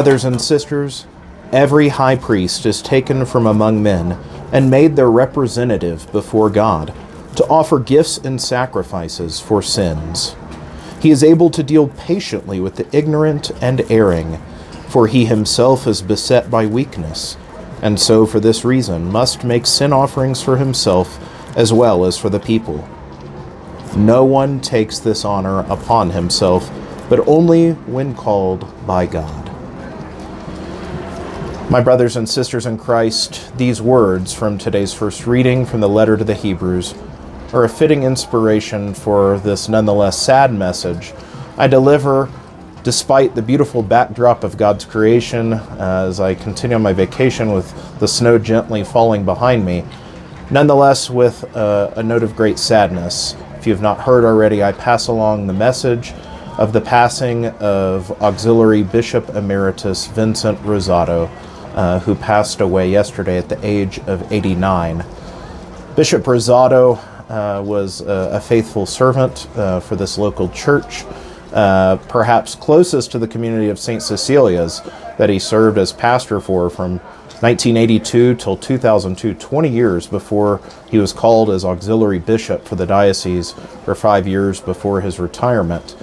Brothers and sisters, every high priest is taken from among men and made their representative before God to offer gifts and sacrifices for sins. He is able to deal patiently with the ignorant and erring, for he himself is beset by weakness, and so for this reason must make sin offerings for himself as well as for the people. No one takes this honor upon himself, but only when called by God. My brothers and sisters in Christ, these words from today's first reading from the letter to the Hebrews are a fitting inspiration for this nonetheless sad message I deliver despite the beautiful backdrop of God's creation as I continue on my vacation with the snow gently falling behind me, nonetheless with a note of great sadness. If you have not heard already, I pass along the message of the passing of Auxiliary Bishop Emeritus Vincent Rizzotto, who passed away yesterday at the age of 89. Bishop Rizzotto was a faithful servant for this local church, perhaps closest to the community of St. Cecilia's that he served as pastor for from 1982 till 2002, 20 years before he was called as auxiliary bishop for the diocese for 5 years before his retirement.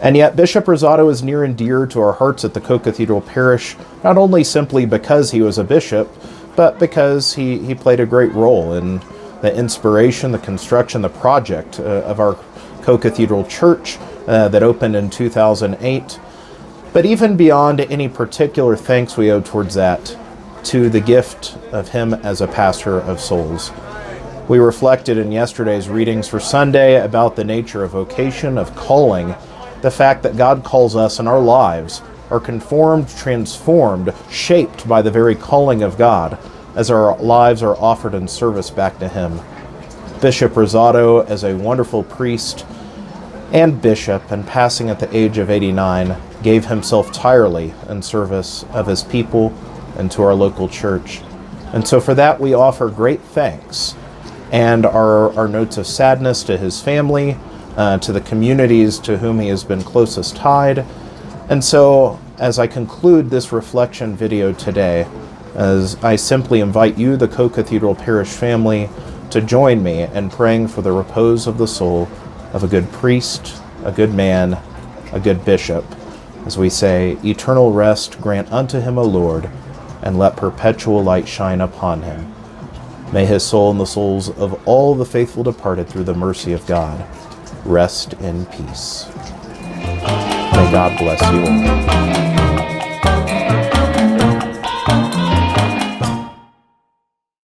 And yet Bishop Rizzotto is near and dear to our hearts at the Co-Cathedral parish, not only simply because he was a bishop, but because he played a great role in the inspiration, the construction, the project of our Co-Cathedral church that opened in 2008. But even beyond any particular thanks we owe towards that, to the gift of him as a pastor of souls. We reflected in yesterday's readings for Sunday about the nature of vocation, of calling, the fact that God calls us and our lives are conformed, transformed, shaped by the very calling of God as our lives are offered in service back to him. Bishop Rizzotto, as a wonderful priest and bishop, and passing at the age of 89, gave himself entirely in service of his people and to our local church. And so for that we offer great thanks and our notes of sadness to his family, to the communities to whom he has been closest tied. And so as I conclude this reflection video today, as I simply invite you, the Co-Cathedral Parish family, to join me in praying for the repose of the soul of a good priest, a good man, a good bishop, as we say, eternal rest grant unto him, O Lord, and let perpetual light shine upon him. May his soul and the souls of all the faithful departed through the mercy of God rest in peace. May God bless you all.